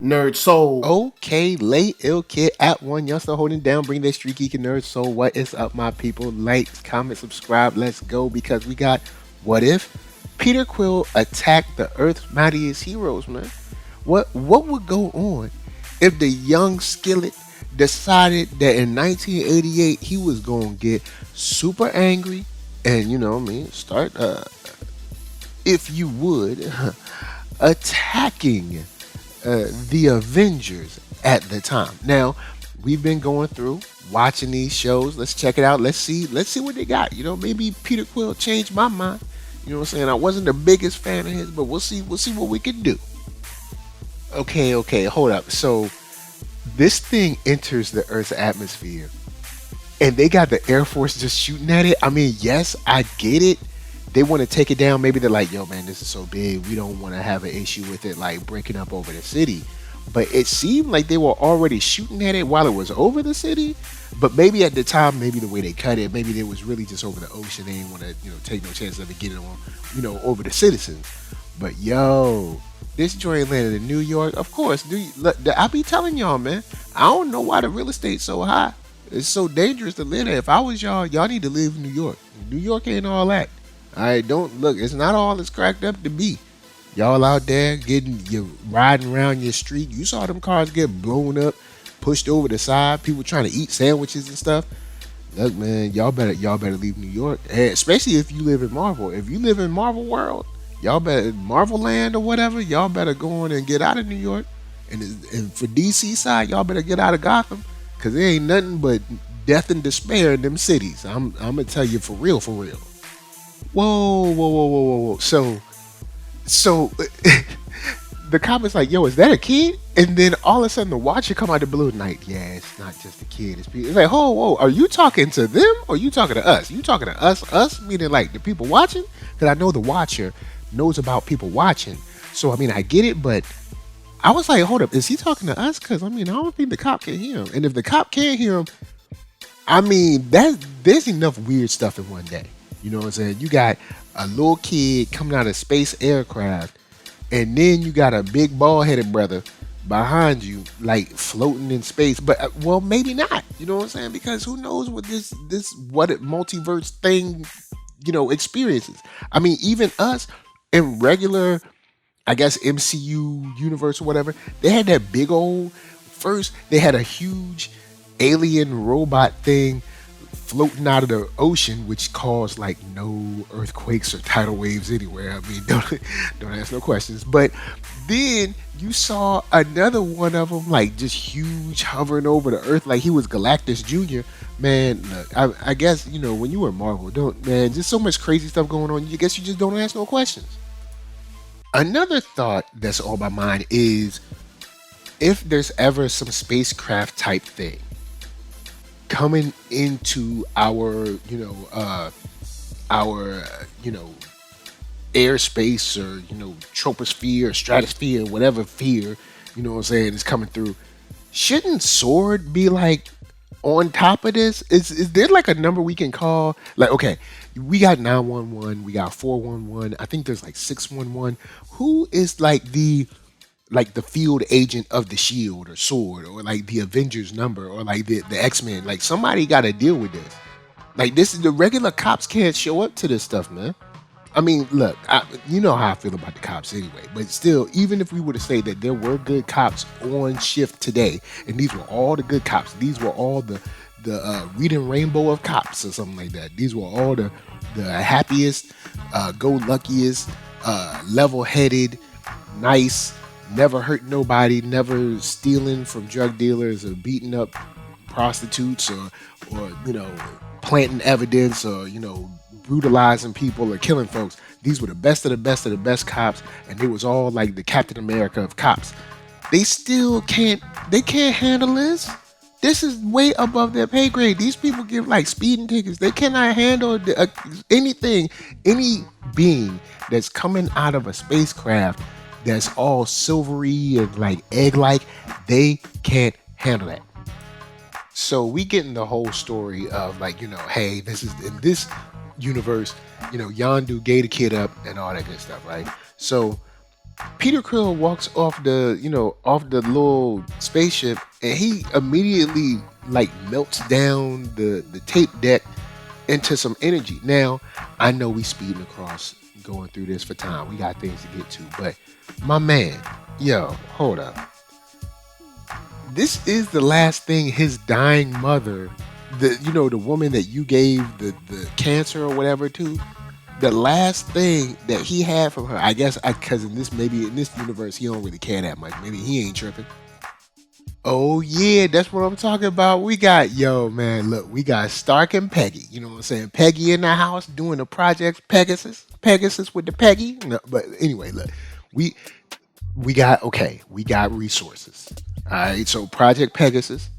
Nerd Soul. Okay, late ill kid at OneYoungsta holding down, bring that StreetGeek and NERDSoul. What is up, my people? Like, comment, subscribe. Let's go because we got what if Peter Quill attacked the Earth's mightiest heroes, man? What would go on if the young Skillet decided that in 1988 he was gonna get super angry and start if you would attacking the Avengers at the time. Now, we've been going through watching these shows. Let's check it out. Let's see what they got. Maybe Peter Quill changed my mind. You know what I'm saying? I wasn't the biggest fan of his, but we'll see what we can do. Okay, hold up. So this thing enters the Earth's atmosphere and they got the Air Force just shooting at it. I mean, yes, I get it. They want to take it down. Maybe they're like, yo, man, this is so big. We don't want to have an issue with it like breaking up over the city. But it seemed like they were already shooting at it while it was over the city. But maybe at the time, maybe the way they cut it, maybe it was really just over the ocean. They didn't want to, take no chances of it getting on, over the citizens. But yo, this joint landed in New York. Of course, I be telling y'all, man, I don't know why the real estate's so high. It's so dangerous to live there. If I was y'all need to live in New York. New York ain't all that. All right, don't look. It's not all it's cracked up to be. Y'all out there you riding around your street. You saw them cars get blown up, pushed over the side. People trying to eat sandwiches and stuff. Look, man, y'all better leave New York, and especially if you live in Marvel. If you live in Marvel World, y'all better Marvel Land or whatever. Y'all better go on and get out of New York. And for DC side, y'all better get out of Gotham, cause there ain't nothing but death and despair in them cities. I'm gonna tell you for real, for real. Whoa. So the comments like, yo, is that a kid? And then all of a sudden the watcher come out the blue like, yeah, it's not just a kid. It's like, whoa, are you talking to them or you talking to us? You talking to us meaning like the people watching? Because I know the watcher knows about people watching. So I mean, I get it, but I was like, hold up, is he talking to us? Because I mean, I don't think the cop can hear him. And if the cop can't hear him, I mean, there's enough weird stuff in one day. You know what I'm saying? You got a little kid coming out of space aircraft, and then you got a big bald headed brother behind you, like floating in space. But well, maybe not. You know what I'm saying? Because who knows what what multiverse thing, experiences. I mean, even us in regular, I guess MCU universe or whatever, they had that big old. First, they had a huge alien robot thing floating out of the ocean, which caused like no earthquakes or tidal waves anywhere. I mean, don't ask no questions. But then you saw another one of them, like just huge, hovering over the earth, like he was Galactus Junior. Man, look, I guess when you were Marvel, don't man, just so much crazy stuff going on. You guess you just don't ask no questions. Another thought that's on my mind is if there's ever some spacecraft type thing coming into our airspace or troposphere, stratosphere, whatever fear, what I'm saying, is coming through. Shouldn't Sword be like on top of this? Is there like a number we can call? Like, okay, we got 911, we got 411. I think there's like 611. Who is like the field agent of the Shield or Sword or like the Avengers number or like the X-Men? Like somebody got to deal with this. Like this is the regular cops can't show up to this stuff, man. I mean, look, you know how I feel about the cops anyway. But still, even if we were to say that there were good cops on shift today, and these were all the good cops, these were all the reading rainbow of cops or something like that. These were all the happiest, go luckiest, level headed, nice, never hurt nobody, never stealing from drug dealers or beating up prostitutes or planting evidence or brutalizing people or killing folks. These were the best of the best of the best cops, and it was all like the Captain America of cops. They still can't handle this. This is way above their pay grade. These people give like speeding tickets. They cannot handle anything, any being that's coming out of a spacecraft that's all silvery and like egg like. They can't handle that. So we getting the whole story of like, hey, this is in this universe, Yondu gave the kid up and all that good stuff, right? So Peter Quill walks off off the little spaceship, and he immediately like melts down the tape deck into some energy. Now, I know we speeding across going through this for time. We got things to get to, but my man, yo, hold up. This is the last thing his dying mother, the woman that you gave the cancer or whatever to, the last thing that he had from her. I guess because in this universe he don't really care that much. Maybe he ain't tripping. Oh yeah, that's what I'm talking about. We got yo man, look, we got Stark and Peggy. You know what I'm saying? Peggy in the house doing the project Pegasus with the Peggy. No, but anyway, look, we we got resources. All right, so Project Pegasus.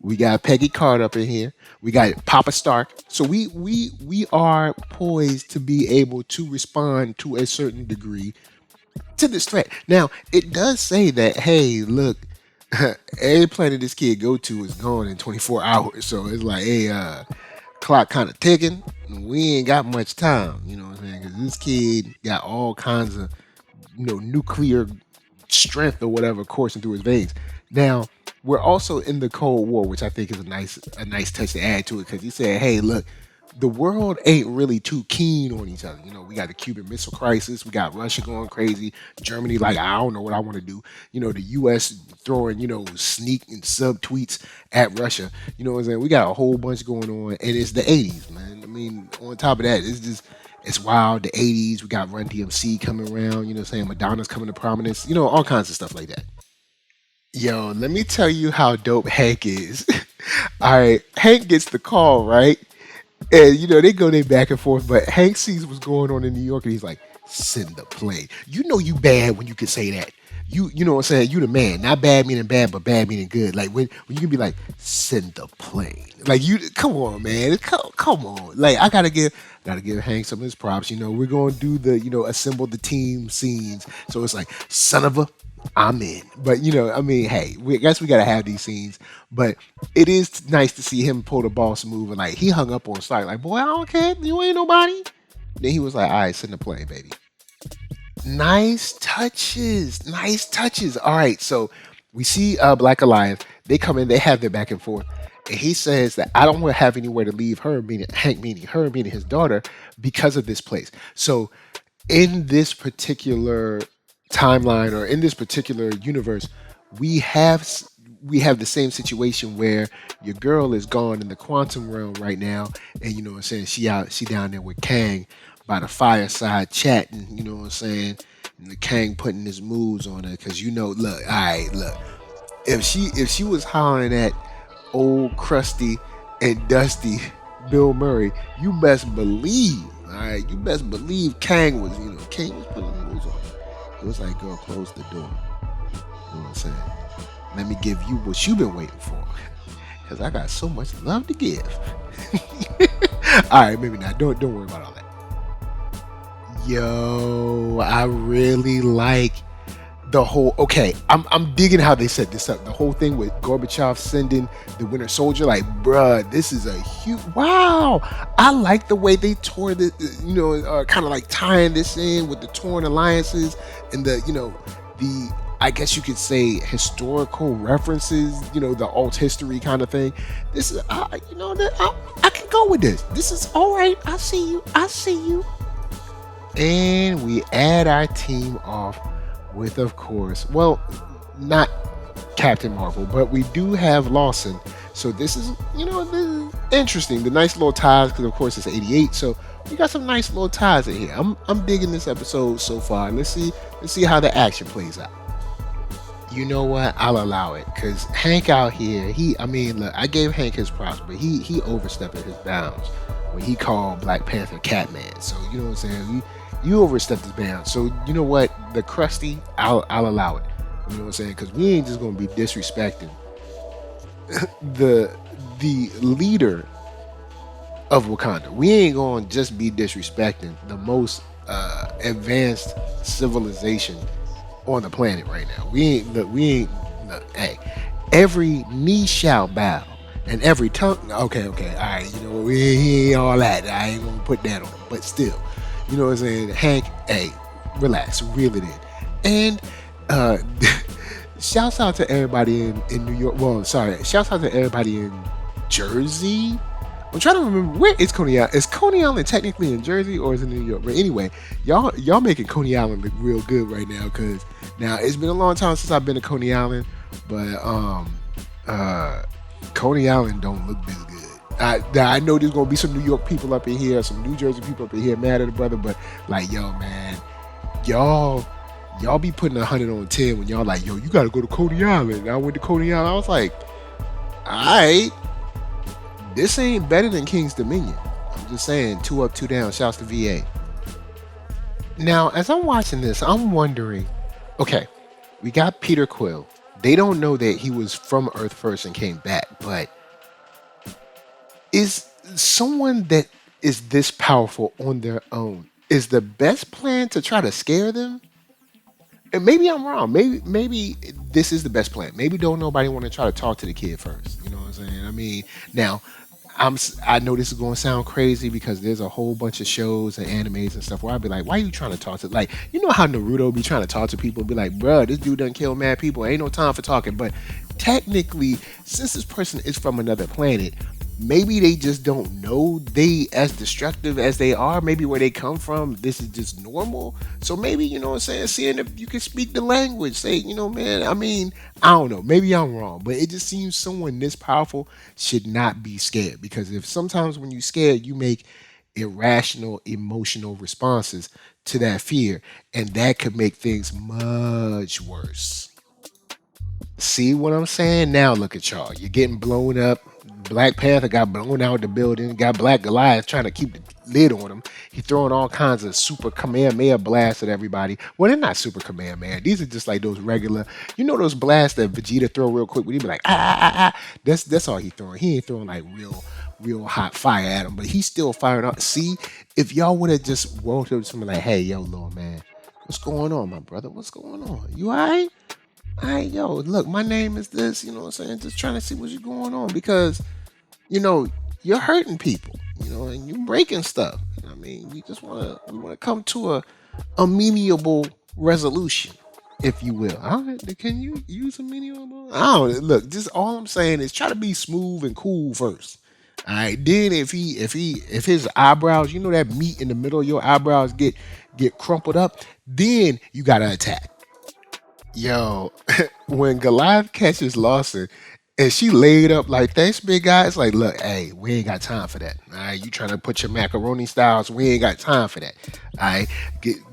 We got Peggy Card up in here. We got Papa Stark. So we are poised to be able to respond to a certain degree to this threat. Now, it does say that, hey, look, every planet this kid go to is gone in 24 hours. So it's like, hey, clock kind of ticking. We ain't got much time, you know what I'm saying? Because this kid got all kinds of, nuclear strength or whatever coursing through his veins. Now, we're also in the Cold War, which I think is a nice touch to add to it, because he said, hey, look, the world ain't really too keen on each other. We got the Cuban Missile Crisis. We got Russia going crazy. Germany, like, I don't know what I want to do. The U.S. throwing, sneak and sub tweets at Russia. You know what I'm saying? We got a whole bunch going on, and it's the 80s, man. I mean, on top of that, it's wild. The 80s, we got Run DMC coming around. You know what I'm saying? Madonna's coming to prominence. All kinds of stuff like that. Yo, let me tell you how dope Hank is. All right, Hank gets the call, right? And they go there back and forth, but Hank sees what's going on in New York, and he's like, "Send the plane." You bad when you can say that. You know what I'm saying? You the man, not bad meaning bad, but bad meaning good. Like when you can be like, "Send the plane." Like you, come on, man, come on. Like I gotta give Hank some of his props. We're gonna do the assemble the team scenes. So it's like, son of a, I'm in. But I mean, hey, I guess we gotta have these scenes. But it is nice to see him pull the boss move, and like he hung up on Stark, like, boy, I don't care, you ain't nobody. Then he was like, all right, send the plane, baby. Nice touches, nice touches. All right, so we see Black Alliance. They come in, they have their back and forth, and he says that I don't want to have anywhere to leave her, meaning Hank, meaning her, meaning his daughter, because of this place. So in this particular timeline or in this particular universe, we have we have the same situation where your girl is gone in the quantum realm right now, and you know what I'm saying, she down there with Kang by the fireside chatting, you know what I'm saying, and the Kang putting his moves on her, because look, all right, look, if she was hollering at old crusty and dusty Bill Murray, you best believe, all right, you best believe Kang was putting the moves on her. It was like, girl, close the door. You know what I'm saying? Let me give you what you've been waiting for, because I got so much love to give. All right, maybe not. Don't worry about all that. Yo, I really like the whole. Okay, I'm digging how they set this up. The whole thing with Gorbachev sending the Winter Soldier, like, bruh, this is a huge. Wow, I like the way they tore the, kind of like tying this in with the torn alliances and the I guess you could say historical references, the alt history kind of thing. This is, I can go with this. This is all right. I see you. I see you. And we add our team off with, of course, well, not Captain Marvel, but we do have Lawson. So this is, this is interesting. The nice little ties, because of course it's 88. So we got some nice little ties in here. I'm digging this episode so far. Let's see how the action plays out. You know what? I'll allow it, because Hank out here, look, I gave Hank his props, but he overstepped his bounds when he called Black Panther Catman. So you know what I'm saying? You overstepped his bounds. So you know what? The crusty, I'll allow it. You know what I'm saying? Because we ain't just gonna be disrespecting the leader of Wakanda. We ain't gonna just be disrespecting the most advanced civilization on the planet right now. We ain't look, hey, every knee shall bow and every tongue, okay, all right, he ain't all that. I ain't gonna put that on him, but still, you know what I'm saying? Hank, hey, relax, reel it in. And uh, shouts out to everybody in New York. Well, sorry, shouts out to everybody in Jersey. I'm trying to remember where is Coney Island. Is Coney Island technically in Jersey or is it in New York? But anyway, y'all making Coney Island look real good right now because now it's been a long time since I've been to Coney Island, but uh, Coney Island don't look this good. I know there's gonna be some New York people up in here, some New Jersey people up in here mad at the brother, but like, yo, man, y'all be putting 100 on 10 when y'all like, yo, you gotta go to Coney Island. And I went to Coney Island. I was like, alright, this ain't better than King's Dominion. I'm just saying, 2 up, 2 down. Shouts to VA. Now, as I'm watching this, I'm wondering, okay, we got Peter Quill. They don't know that he was from Earth first and came back, but is someone that is this powerful on their own, is the best plan to try to scare them? And maybe I'm wrong. Maybe this is the best plan. Maybe don't nobody want to try to talk to the kid first. You know what I'm saying? I mean, now I know this is going to sound crazy because there's a whole bunch of shows and animes and stuff where I'd be like, why are you trying to talk to, like, you know how Naruto be trying to talk to people, be like, bruh, this dude done kill mad people, ain't no time for talking. But technically, since this person is from another planet, maybe they just don't know they as destructive as they are. Maybe where they come from, this is just normal. So maybe, you know what I'm saying, seeing if you can speak the language, say, you know, man, I mean, I don't know, maybe I'm wrong, but it just seems someone this powerful should not be scared, because if sometimes when you scared, you make irrational emotional responses to that fear, and that could make things much worse. See what I'm saying? Now look at y'all. You're getting blown up. Black Panther got blown out the building. Got Black Goliath trying to keep the lid on him. He throwing all kinds of super Kamehameha blasts at everybody. Well, they're not super Kamehameha. These are just like those regular, you know, those blasts that Vegeta throw real quick when he be like, ah. That's all he throwing. He ain't throwing like real hot fire at him, but he's still firing up. See, if y'all would have just walked up to somebody like, hey, yo, little man, what's going on, my brother? What's going on? You all right? Hey, yo, look, my name is this, you know what I'm saying? Just trying to see what's going on because, you know, you're hurting people, you know, and you're breaking stuff. I mean, we want to come to a amenable resolution, if you will. Can you use amenable? I don't look. Just all I'm saying is try to be smooth and cool first. All right. Then if his eyebrows, you know, that meat in the middle of your eyebrows get crumpled up, then you gotta attack. Yo, when Goliath catches Lawson and she laid up like, thanks, big guy, it's like, look, hey, we ain't got time for that. All right, you trying to put your macaroni styles, we ain't got time for that. All right,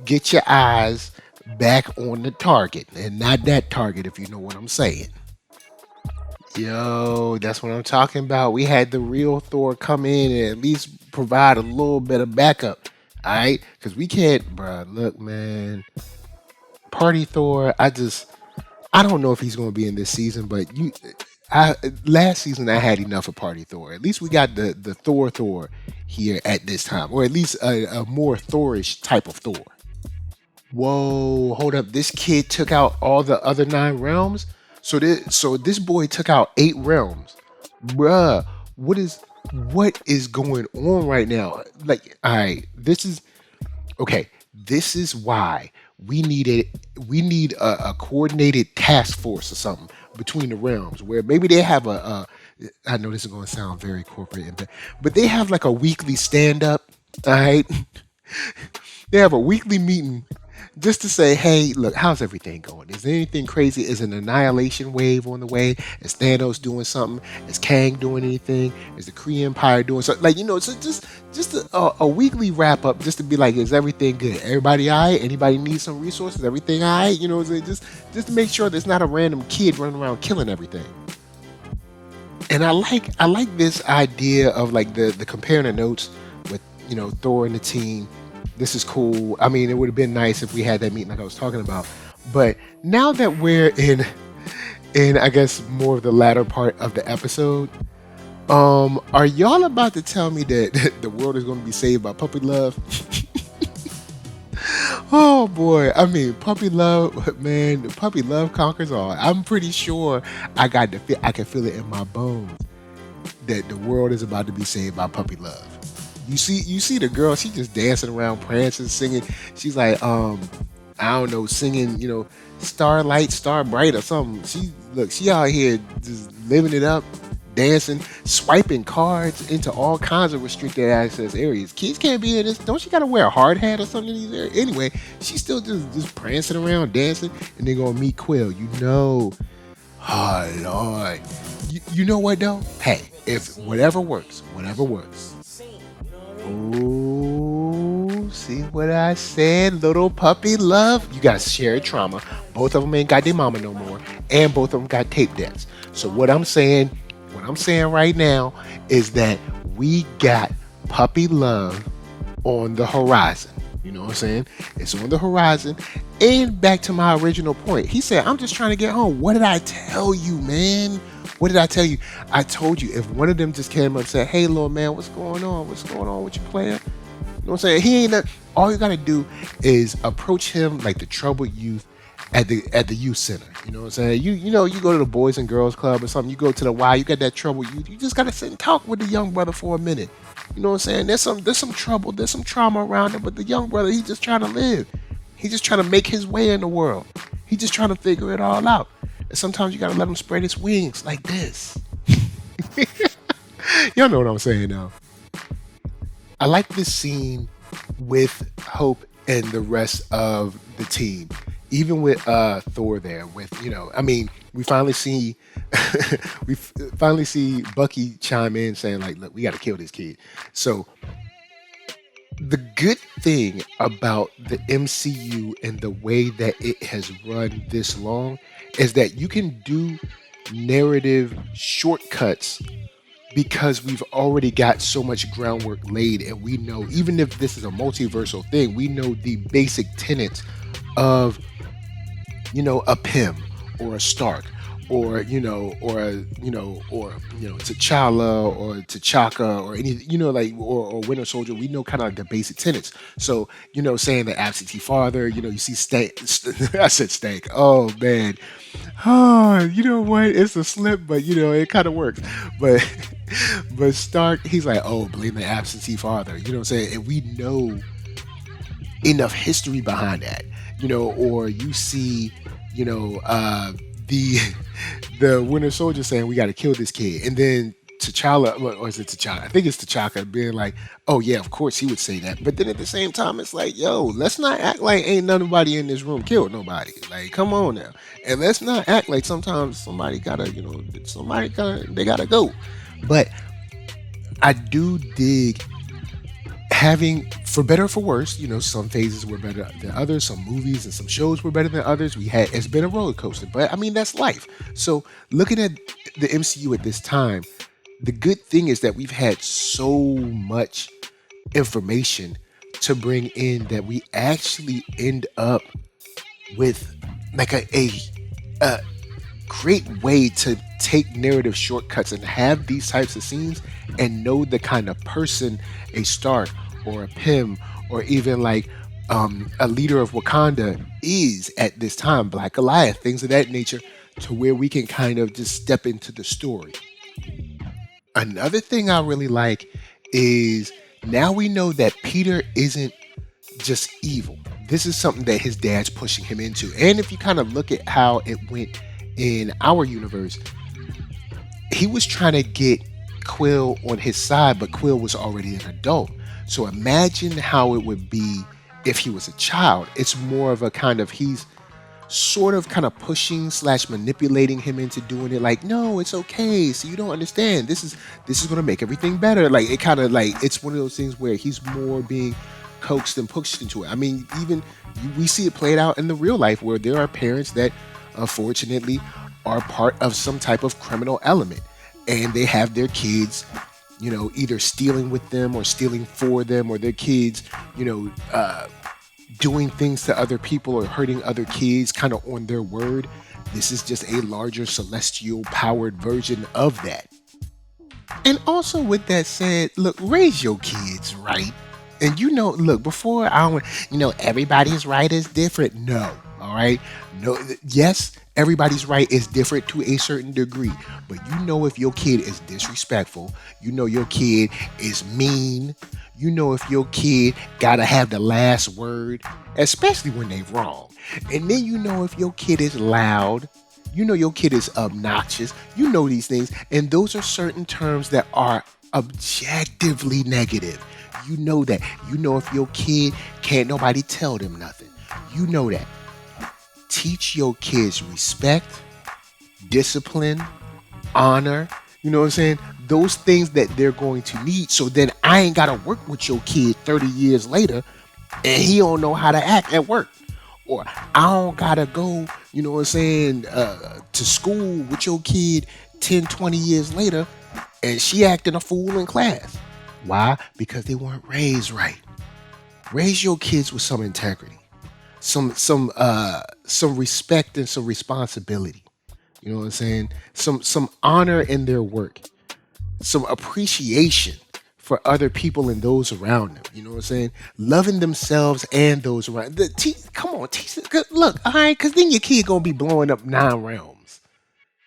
get your eyes back on the target and not that target, if you know what I'm saying. Yo, that's what I'm talking about. We had the real Thor come in and at least provide a little bit of backup. All right, because we can't, bruh. Look, man, Party Thor. I don't know if he's going to be in this season, but I last season I had enough of Party Thor. At least we got the Thor here at this time, or at least a more Thorish type of Thor. Whoa, hold up! This kid took out all the other 9 realms. So this boy took out 8 realms, bruh. What is going on right now? Like, all right, this is okay. This is why we need a coordinated task force or something between the realms where maybe they have I know this is going to sound very corporate, but they have like a weekly stand up. All right, they have a weekly meeting just to say, hey, look, how's everything going? Is there anything crazy? Is an annihilation wave on the way? Is Thanos doing something? Is Kang doing anything? Is the Kree Empire doing something? Like, you know, so just a weekly wrap up, just to be like, is everything good? Everybody all right? Anybody need some resources? Everything all right? You know, just to make sure there's not a random kid running around killing everything. And I like this idea of like the comparing the notes with, you know, Thor and the team. This is cool. I mean, it would have been nice if we had that meeting like I was talking about. But now that we're in I guess more of the latter part of the episode, are y'all about to tell me that the world is going to be saved by puppy love? Oh boy, I mean, puppy love, man, puppy love conquers all. I'm pretty sure I can feel it in my bones that the world is about to be saved by puppy love. You see the girl, she just dancing around, prancing, singing. She's like, I don't know, singing, Starlight, Star Bright or something. She out here just living it up, dancing, swiping cards into all kinds of restricted access areas. Kids can't be in this. Don't she gotta wear a hard hat or something in these areas? Anyway, she's still just prancing around, dancing, and then gonna meet Quill. Oh Lord. You know what though? Hey, if whatever works, whatever works. Oh, see what I said? Little puppy love. You got shared trauma. Both of them ain't got their mama no more, and both of them got tape debts. So what I'm saying right now is that we got puppy love on the horizon. You know what I'm saying? It's on the horizon. And back to my original point, he said, I'm just trying to get home. What did I tell you, man? What did I tell you? I told you if one of them just came up and said, hey, little man, what's going on? What's going on with your player? You know what I'm saying? He ain't that. All you gotta do is approach him like the troubled youth at the youth center. You know what I'm saying? You go to the Boys and Girls Club or something. You go to the Y. You got that troubled youth. You just gotta sit and talk with the young brother for a minute. You know what I'm saying? There's some trouble. There's some trauma around him. But the young brother, he's just trying to live. He's just trying to make his way in the world. He's just trying to figure it all out. And sometimes you gotta let him spread his wings like this. Y'all know what I'm saying now. I like this scene with Hope and the rest of the team. Even with Thor there, we finally see Bucky chime in saying like, look, we got to kill this kid. So the good thing about the MCU and the way that it has run this long is that you can do narrative shortcuts because we've already got so much groundwork laid, and we know, even if this is a multiversal thing, we know the basic tenets of a Pym or a Stark or T'Challa or T'Chaka or any or Winter Soldier. We know kind of like the basic tenets. So saying the absentee father, you see Stank. I said Stank. Oh man. Oh, you know what? It's a slip, but it kind of works. But Stark, he's like, oh, blame the absentee father. You know what I'm saying? And we know enough history behind that. Or you see, the Winter Soldier saying we got to kill this kid, and then T'Challa, or is it T'Challa? I think it's T'Chaka being like, oh yeah, of course he would say that. But then at the same time, it's like, yo, let's not act like ain't nobody in this room killed nobody. Like, come on now, and let's not act like sometimes somebody gotta, they gotta go. But I do dig having, for better or for worse, some phases were better than others, some movies and some shows were better than others. It's been a roller coaster, but I mean, that's life. So looking at the MCU at this time, the good thing is that we've had so much information to bring in that we actually end up with like a great way to take narrative shortcuts and have these types of scenes and know the kind of person a Stark or a Pym or even like a leader of Wakanda is at this time, Black Goliath, things of that nature, to where we can kind of just step into the story. Another thing I really like is now we know that Peter isn't just evil. This is something that his dad's pushing him into. And if you kind of look at how it went in our universe, he was trying to get Quill on his side, but Quill was already an adult. So imagine how it would be if he was a child. It's more of a kind of, he's sort of kind of pushing / manipulating him into doing it. Like, no, it's okay. So you don't understand. This is going to make everything better. Like, it kind of like, it's one of those things where he's more being coaxed and pushed into it. I mean, even we see it played out in the real life where there are parents that unfortunately are part of some type of criminal element, and they have their kids, either stealing with them or stealing for them, or their kids, doing things to other people or hurting other kids kind of on their word. This is just a larger celestial powered version of that. And also with that said, look, raise your kids right. And look, before everybody's right is different. No. All right. No. Yes, Everybody's right is different to a certain degree, but you know if your kid is disrespectful, you know your kid is mean, you know if your kid gotta have the last word, especially when they wrong. And then you know if your kid is loud, you know your kid is obnoxious, you know these things, and those are certain terms that are objectively negative. You know that. You know if your kid can't nobody tell them nothing. You know that. Teach your kids respect, discipline, honor. You know what I'm saying? Those things that they're going to need. So then I ain't got to work with your kid 30 years later and he don't know how to act at work. Or I don't got to go, you know what I'm saying, to school with your kid 10, 20 years later and she acting a fool in class. Why? Because they weren't raised right. Raise your kids with some integrity, some respect and some responsibility. You know what I'm saying? Some honor in their work, some appreciation for other people and those around them. You know what I'm saying? Loving themselves and those around. Come on, teach. Look, all right, because then your kid gonna be blowing up 9 realms.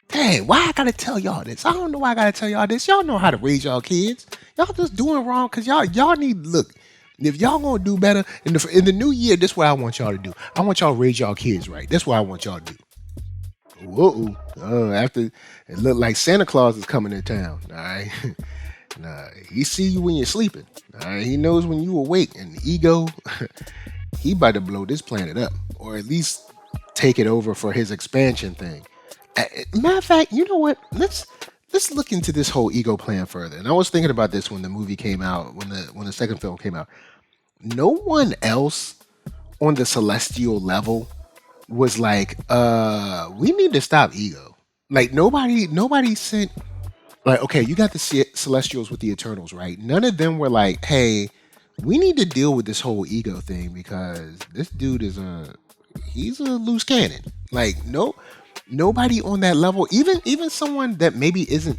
Dang, why I gotta tell y'all this? I don't know why I gotta tell y'all this. Y'all know how to raise y'all kids. Y'all just doing wrong because y'all need look. If y'all gonna do better in the new year, this is what I want y'all to do. I want y'all to raise y'all kids right. That's what I want y'all to do. Whoa, after it looked like Santa Claus is coming to town. All right, nah, he see you when you're sleeping. All right, he knows when you awake. And the ego, he about to blow this planet up, or at least take it over for his expansion thing. Matter of fact, you know what? Let's look into this whole ego plan further. And I was thinking about this when the movie came out, when the second film came out. No one else on the celestial level was like, we need to stop ego. Like nobody sent like, okay, you got the celestials with the Eternals, right? None of them were like, hey, we need to deal with this whole ego thing because this dude is he's a loose cannon. Like, no, nobody on that level, even someone that maybe isn't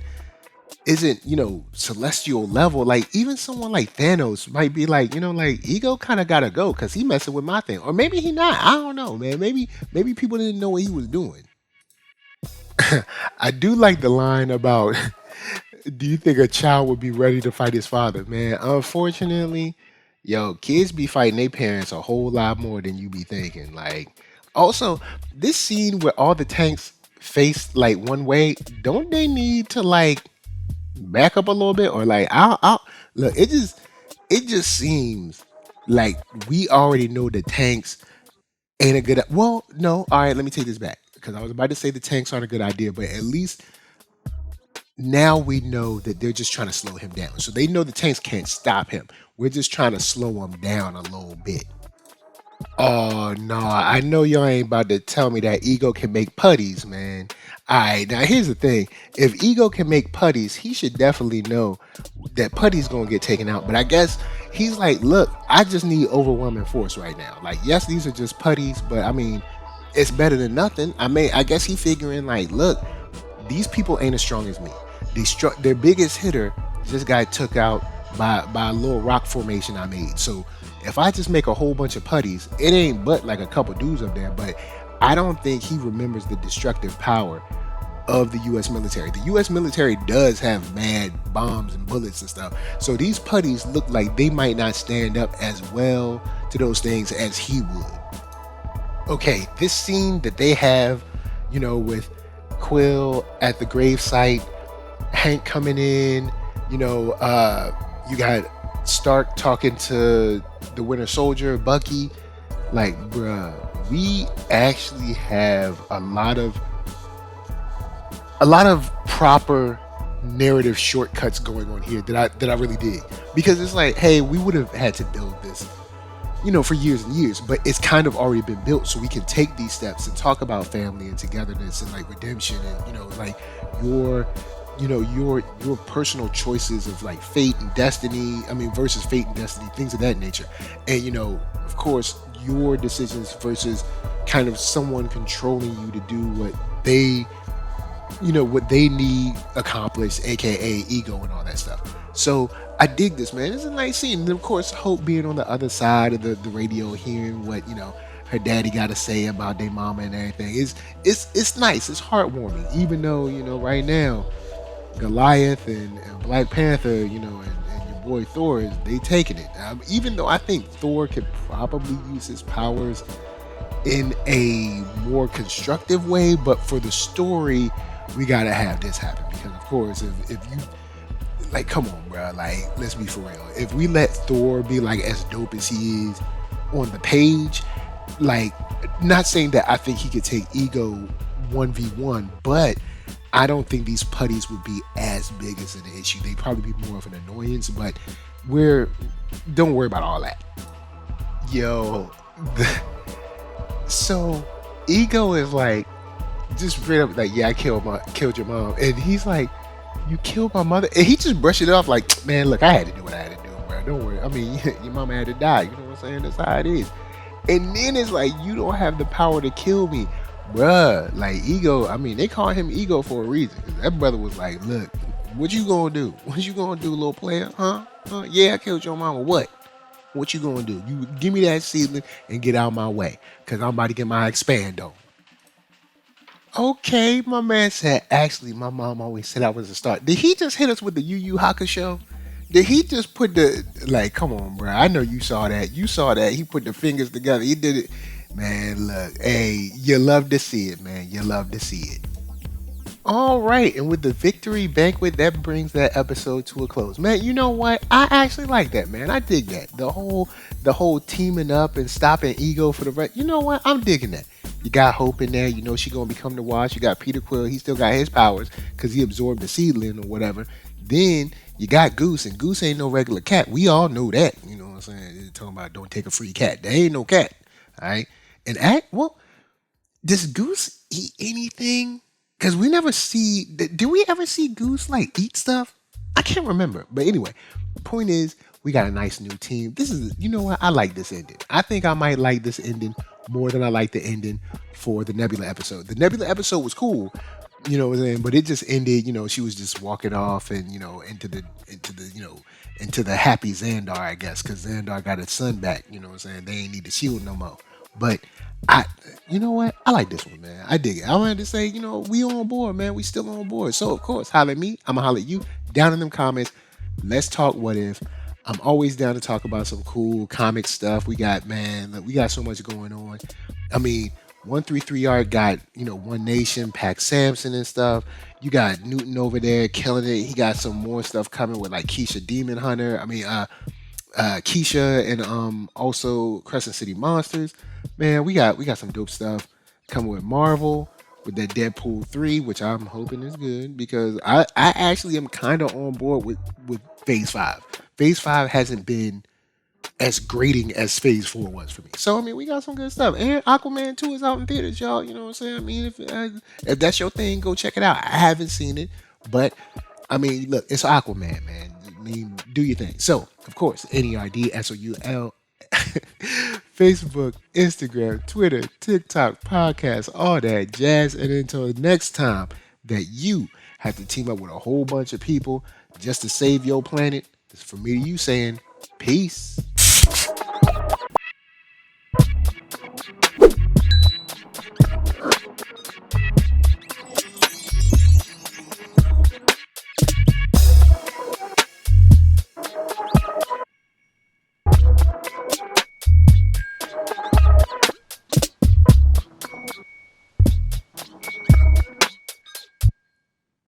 celestial level, like even someone like Thanos might be like, like ego kind of gotta go because he messing with my thing, or maybe he not. I don't know, man. Maybe people didn't know what he was doing. I do like the line about, do you think a child would be ready to fight his father? Man, unfortunately, yo, kids be fighting their parents a whole lot more than you be thinking. Like, also, this scene where all the tanks face like one way, don't they need to like back up a little bit? Or like, I'll look, it just seems like we already know the tanks ain't a good. Well, no, all right, let me take this back because I was about to say the tanks aren't a good idea, but at least now we know that they're just trying to slow him down. So they know the tanks can't stop him. We're just trying to slow him down a little bit. Oh no, I know y'all ain't about to tell me that ego can make putties, man. Alright, now here's the thing. If ego can make putties, he should definitely know that putty's gonna get taken out. But I guess he's like, look, I just need overwhelming force right now. Like, yes, these are just putties, but I mean, it's better than nothing. I guess he figuring like, look, these people ain't as strong as me. Their biggest hitter just got took out by a little rock formation I made. So if I just make a whole bunch of putties, it ain't but like a couple dudes up there. But I don't think he remembers the destructive power of the U.S. military. The U.S. military does have mad bombs and bullets and stuff. So these putties look like they might not stand up as well to those things as he would. Okay, this scene that they have, with Quill at the gravesite, Hank coming in, you got Stark talking to the Winter Soldier, Bucky. Like, bruh, we actually have a lot of proper narrative shortcuts going on here that I really dig. Because it's like, hey, we would have had to build this, for years and years, but it's kind of already been built, so we can take these steps and talk about family and togetherness and like redemption and like your personal choices of like fate and destiny, versus fate and destiny, things of that nature. And of course, your decisions versus kind of someone controlling you to do what they need accomplished, aka ego and all that stuff. So I dig this, man. It's a nice scene. And of course, Hope being on the other side of the radio, hearing what her daddy got to say about their mama and everything. It's nice. It's heartwarming. Even though right now Goliath and Black Panther, and your boy Thor they taking it. Even though I think Thor could probably use his powers in a more constructive way, but for the story, we gotta have this happen because, of course, if you like, come on, bro, like let's be for real. If we let Thor be like as dope as he is on the page, like, not saying that I think he could take Ego 1v1, but I don't think these putties would be as big as an issue. They'd probably be more of an annoyance, but don't worry about all that. Yo, so Ego is like just straight up like, yeah, I killed your mom, and he's like, you killed my mother, and he just brushed it off like, man, look, I had to do what I had to do, bro. Don't worry. I mean, your mama had to die. You know what I'm saying? That's how it is. And then it's like, you don't have the power to kill me, bruh. Like Ego. I mean, they call him Ego for a reason. 'Cause that brother was like, look, what you gonna do? What you gonna do, little player? Huh? Yeah, I killed your mama. What? What you gonna do? You give me that seedling and get out of my way, cause I'm about to get my expand on. Okay, my man said, actually, my mom always said I was a star. Did he just hit us with the Yu Yu Hakusho? Did he just put like, come on, bro. I know you saw that. You saw that. He put the fingers together. He did it. Man, look, hey, you love to see it, man. You love to see it. All right, and with the victory banquet, that brings that episode to a close. Man, you know what? I actually like that, man. I dig that. The whole teaming up and stopping Ego for the rest. You know what? I'm digging that. You got Hope in there. You know she gonna become the Watch. You got Peter Quill. He still got his powers because he absorbed the seedling or whatever. Then you got Goose, and Goose ain't no regular cat. We all know that. You know what I'm saying? They're talking about don't take a free cat. There ain't no cat. All right. And does Goose eat anything? Because we never see. Do we ever see Goose like eat stuff? I can't remember. But anyway, the point is, we got a nice new team. This is, you know what? I like this ending. I think I might like this ending more than I like the ending for the Nebula episode. The Nebula episode was cool, you know what I'm saying? But it just ended. She was just walking off and into the happy Xandar, I guess, because Xandar got his son back. You know what I'm saying? They ain't need the shield no more. But you know what? I like this one, man. I dig it. I wanted to say, we on board, man. We still on board. So, of course, holler at me. I'm going to holler at you down in them comments. Let's talk what if. I'm always down to talk about some cool comic stuff. We got so much going on. I mean, 133 Art got, One Nation, Pac Samson and stuff. You got Newton over there killing it. He got some more stuff coming with like Keisha Demon Hunter. I mean, Keisha and also Crescent City Monsters. Man, we got some dope stuff coming with Marvel with that Deadpool 3, which I'm hoping is good because I actually am kind of on board with Phase 5. Phase 5 hasn't been as grating as Phase 4 was for me. So, I mean, we got some good stuff. And Aquaman 2 is out in theaters, y'all. You know what I'm saying? I mean, if that's your thing, go check it out. I haven't seen it, but, I mean, look, it's Aquaman, man. I mean, do your thing. So, of course, NERDSoul, Facebook, Instagram, Twitter, TikTok, podcast, all that jazz. And until next time that you have to team up with a whole bunch of people just to save your planet, it's for me to you saying, peace.